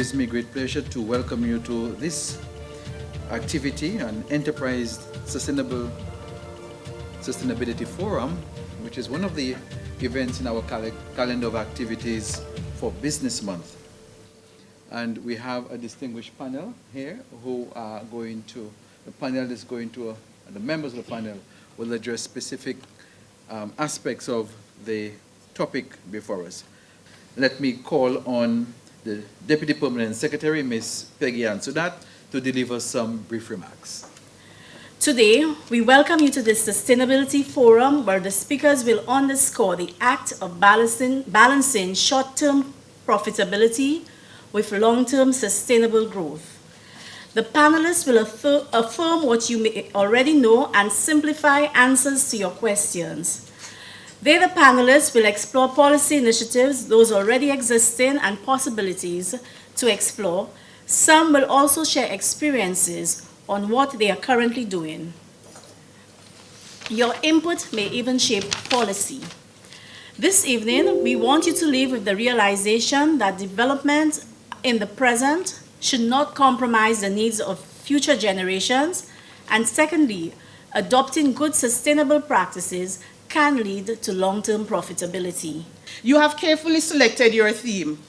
gives me great pleasure to welcome you to this activity, an Enterprise Sustainability Forum, which is one of the events in our calendar of activities for Business Month. And we have a distinguished panel here who are going to, the members of the panel will address specific aspects of the topic before us. Let me call on the Deputy Permanent Secretary, Ms. Peggy Ann Sudat, to deliver some brief remarks. Today, we welcome you to this Sustainability Forum where the speakers will underscore the act of balancing short-term profitability with long-term sustainable growth. The panelists will affirm what you may already know and simplify answers to your questions. They, the panelists, will explore policy initiatives, those already existing, and possibilities to explore. Some will also share experiences on what they are currently doing. Your input may even shape policy. This evening, we want you to leave with the realization that development in the present should not compromise the needs of future generations, and secondly, adopting good sustainable practices can lead to long-term profitability. You have carefully selected your theme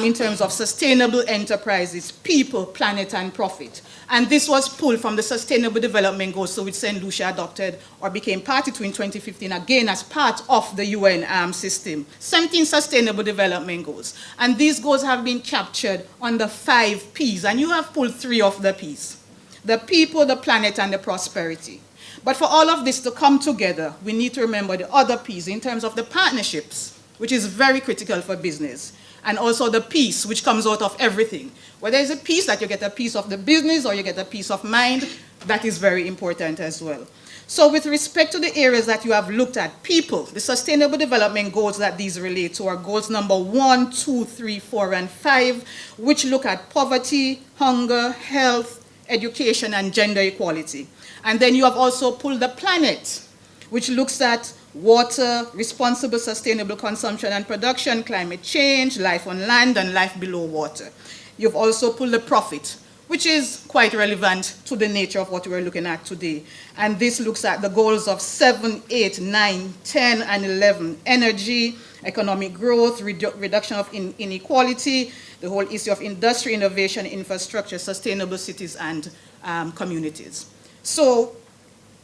in terms of sustainable enterprises, people, planet, and profit. And this was pulled from the Sustainable Development Goals, which St. Lucia adopted or became party to in 2015, again as part of the UN system. 17 Sustainable Development Goals. And these goals have been captured under 5 Ps, and you have pulled 3 of the Ps. The people, the planet, and the prosperity. But for all of this to come together, we need to remember the other Ps in terms of the partnerships, which is very critical for business, and also the peace, which comes out of everything. Whether it's a piece that you get a piece of the business or you get a peace of mind, that is very important as well. So with respect to the areas that you have looked at, people, the Sustainable Development Goals that these relate to are goals number 1, 2, 3, 4, and 5, which look at poverty, hunger, health, education, and gender equality. And then you have also pulled the planet, which looks at water, responsible sustainable consumption and production, climate change, life on land, and life below water. You've also pulled the profit, which is quite relevant to the nature of what we're looking at today. And this looks at the goals of 7, 8, 9, 10, and 11, energy, economic growth, reduction of inequality, the whole issue of industry, innovation, infrastructure, sustainable cities, and communities. So,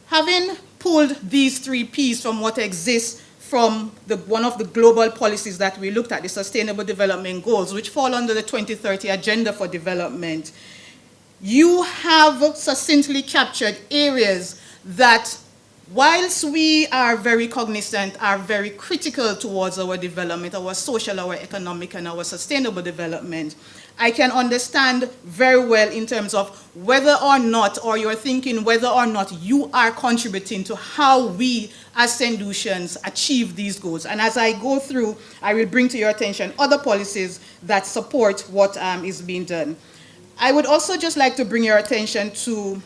having pulled these 3 Ps from what exists from one of the global policies that we looked at, the Sustainable Development Goals, which fall under the 2030 Agenda for Development, you have succinctly captured areas that, whilst we are very cognizant, are very critical towards our development, our social, our economic, and our sustainable development, I can understand very well in terms of whether or not, or you're thinking whether or not you are contributing to how we as St. Lucians achieve these goals. And as I go through, I will bring to your attention other policies that support what is being done. I would also just like to bring your attention to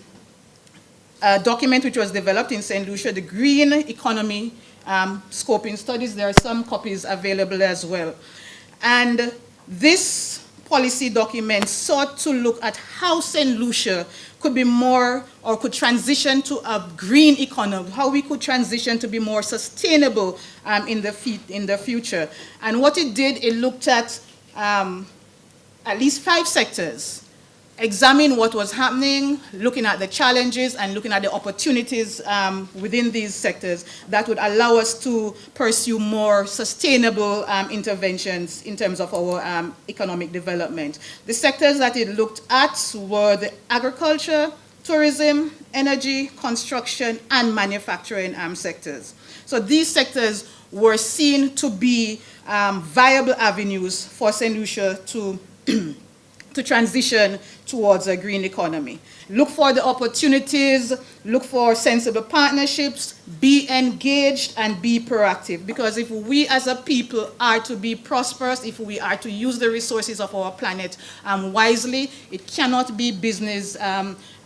a document which was developed in St. Lucia, the Green Economy Scoping Studies. There are some copies available as well. And this policy document sought to look at how St. Lucia could be more, or could transition to a green economy, how we could transition to be more sustainable in the future. And what it did, it looked at least 5 sectors, examine what was happening, looking at the challenges and looking at the opportunities within these sectors that would allow us to pursue more sustainable interventions in terms of our economic development. The sectors that it looked at were the agriculture, tourism, energy, construction, and manufacturing sectors. So these sectors were seen to be viable avenues for St. Lucia to transition towards a green economy. Look for the opportunities, look for sensible partnerships, be engaged and be proactive. Because if we as a people are to be prosperous, if we are to use the resources of our planet wisely, it cannot be business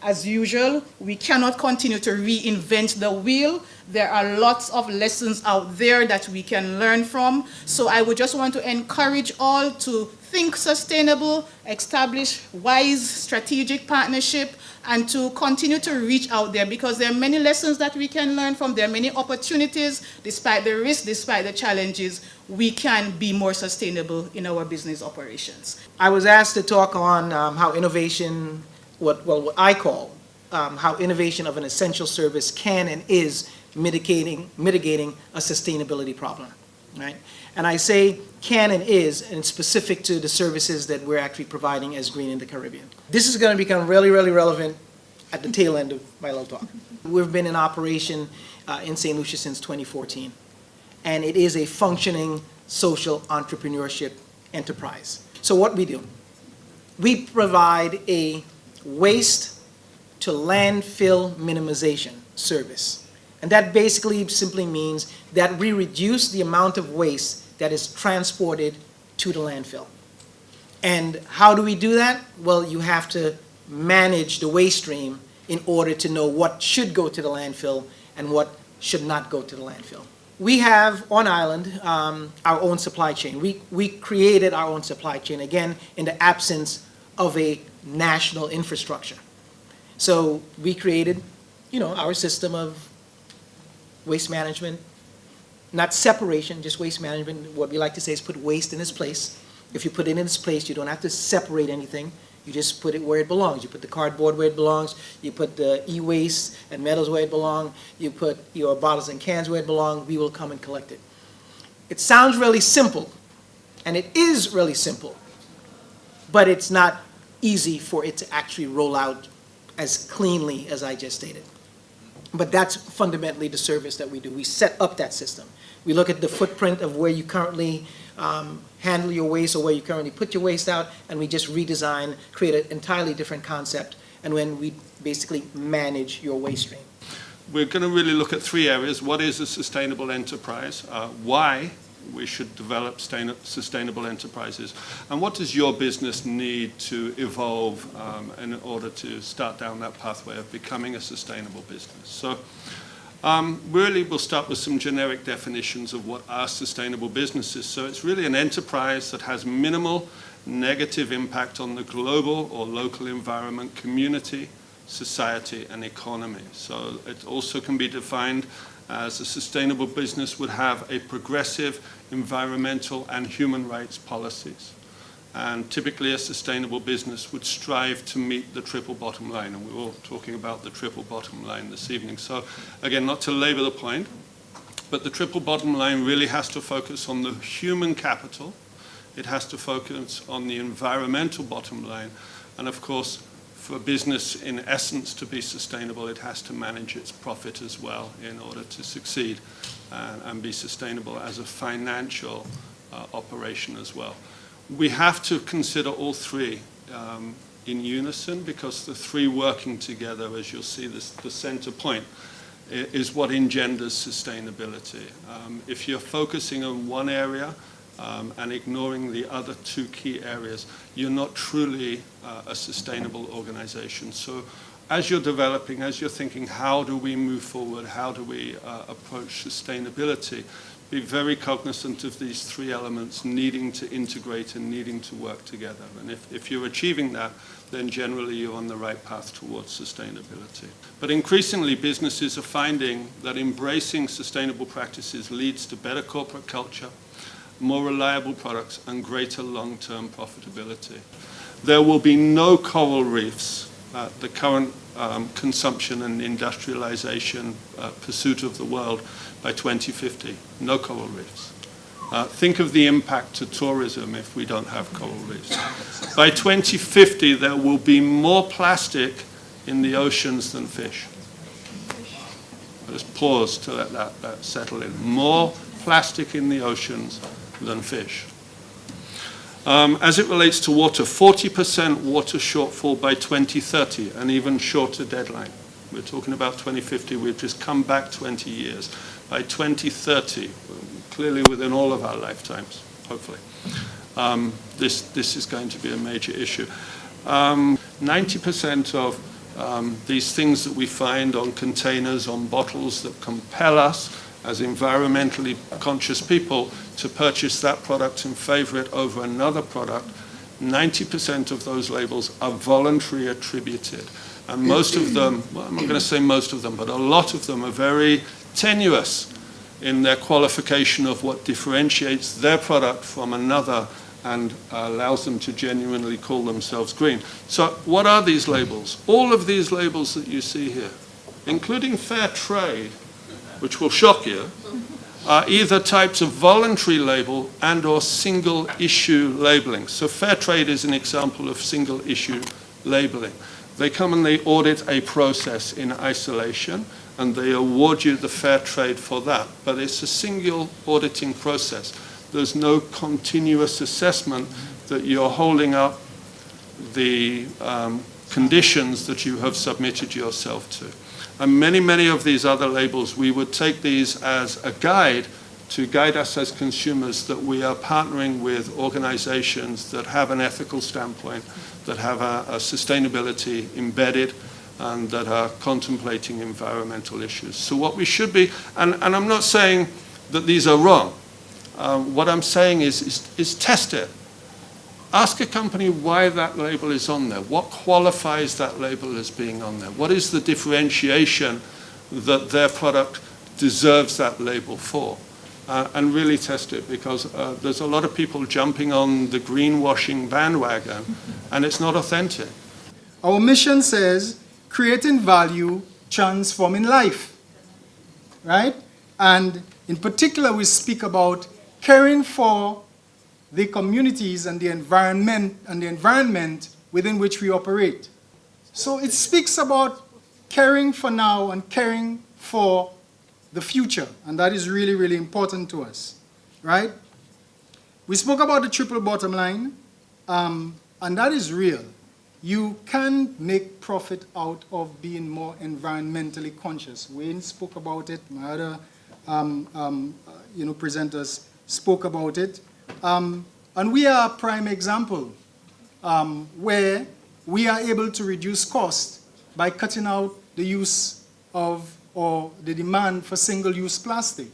As usual, we cannot continue to reinvent the wheel. There are lots of lessons out there that we can learn from. So I would just want to encourage all to think sustainable, establish wise strategic partnership, and to continue to reach out there, because there are many lessons that we can learn from. There are many opportunities. Despite the risks, despite the challenges, we can be more sustainable in our business operations. I was asked to talk on how innovation, what I call how innovation of an essential service can and is mitigating a sustainability problem, right? And I say can and is, and it's specific to the services that we're actually providing as Green in the Caribbean. This is going to become really, really relevant at the tail end of my little talk. We've been in operation in St. Lucia since 2014, and it is a functioning social entrepreneurship enterprise. So what we do, we provide a waste to landfill minimization service. And that basically simply means that we reduce the amount of waste that is transported to the landfill. And how do we do that? Well, you have to manage the waste stream in order to know what should go to the landfill and what should not go to the landfill. We have on island our own supply chain. We created our own supply chain, again, in the absence of a national infrastructure. So we created, our system of waste management, not separation, just waste management. What we like to say is put waste in its place. If you put it in its place, you don't have to separate anything. You just put it where it belongs. You put the cardboard where it belongs. You put the e-waste and metals where it belongs. You put your bottles and cans where it belongs. We will come and collect it. It sounds really simple, and it is really simple, but it's not easy for it to actually roll out as cleanly as I just stated. But that's fundamentally the service that we do. We set up that system. We look at the footprint of where you currently handle your waste or where you currently put your waste out, and we just redesign, create an entirely different concept, and when we basically manage your waste stream. We're going to really look at three areas. What is a sustainable enterprise? Why we should develop sustainable enterprises, and what does your business need to evolve in order to start down that pathway of becoming a sustainable business. So really we'll start with some generic definitions of what are sustainable businesses. So it's really an enterprise that has minimal negative impact on the global or local environment, community, society, and economy. So it also can be defined as a sustainable business would have a progressive environmental and human rights policies. And typically a sustainable business would strive to meet the triple bottom line. And we're all talking about the triple bottom line this evening. So again, not to labor the point, but the triple bottom line really has to focus on the human capital. It has to focus on the environmental bottom line. And of course, for business, in essence, to be sustainable, it has to manage its profit as well in order to succeed and be sustainable as a financial operation as well. We have to consider all three in unison, because the three working together, as you'll see, the center point, is what engenders sustainability. If you're focusing on one area, and ignoring the other two key areas, you're not truly a sustainable organization. So as you're developing, as you're thinking, how do we move forward, how do we approach sustainability, be very cognizant of these three elements needing to integrate and needing to work together. And if you're achieving that, then generally you're on the right path towards sustainability. But increasingly, businesses are finding that embracing sustainable practices leads to better corporate culture, more reliable products, and greater long-term profitability. There will be no coral reefs at the current consumption and industrialization pursuit of the world by 2050. No coral reefs. Think of the impact to tourism if we don't have coral reefs. By 2050, there will be more plastic in the oceans than fish. Just pause to let that settle in. More plastic in the oceans than fish. As it relates to water, 40% water shortfall by 2030, an even shorter deadline. We're talking about 2050, we've just come back 20 years. By 2030, clearly within all of our lifetimes, hopefully, this is going to be a major issue. 90% of these things that we find on containers, on bottles that compel us as environmentally conscious people to purchase that product and favor it over another product, 90% of those labels are voluntary attributed. And most of them, well, I'm not going to say most of them, but a lot of them are very tenuous in their qualification of what differentiates their product from another and allows them to genuinely call themselves green. So what are these labels? All of these labels that you see here, including fair trade, which will shock you, are either types of voluntary label and or single issue labeling. So fair trade is an example of single issue labeling. They come and they audit a process in isolation and they award you the fair trade for that. But it's a single auditing process. There's no continuous assessment that you're holding up the conditions that you have submitted yourself to. And many, many of these other labels, we would take these as a guide to guide us as consumers that we are partnering with organizations that have an ethical standpoint, that have a sustainability embedded, and that are contemplating environmental issues. So what we should be, and I'm not saying that these are wrong. What I'm saying is test it. Ask a company why that label is on there. What qualifies that label as being on there? What is the differentiation that their product deserves that label for? And really test it, because there's a lot of people jumping on the greenwashing bandwagon, and it's not authentic. Our mission says, creating value, transforming life, right? And in particular, we speak about caring for the communities and the environment within which we operate. So it speaks about caring for now and caring for the future, and that is really, really important to us, right? We spoke about the triple bottom line, and that is real. You can make profit out of being more environmentally conscious. Wayne spoke about it. My other presenters spoke about it. And we are a prime example where we are able to reduce cost by cutting out the use of or the demand for single-use plastic,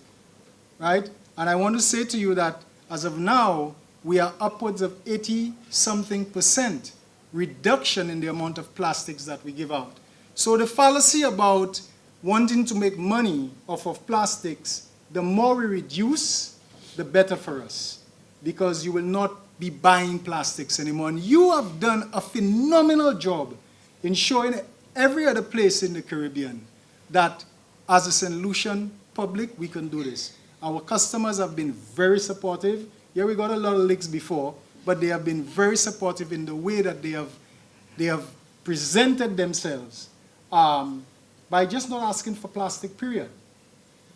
right? And I want to say to you that as of now, we are upwards of 80-something% reduction in the amount of plastics that we give out. So the fallacy about wanting to make money off of plastics, the more we reduce, the better for us, because you will not be buying plastics anymore. And you have done a phenomenal job in showing every other place in the Caribbean that as a St. Lucian public, we can do this. Our customers have been very supportive. Yeah, we got a lot of licks before, but they have been very supportive in the way that they have presented themselves by just not asking for plastic, period.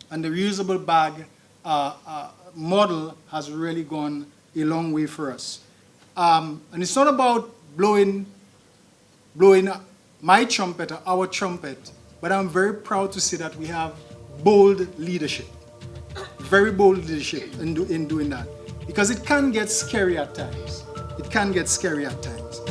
And the reusable bag model has really gone a long way for us. And it's not about blowing my trumpet or our trumpet, but I'm very proud to say that we have bold leadership, very bold leadership in doing that, because it can get scary at times. It can get scary at times.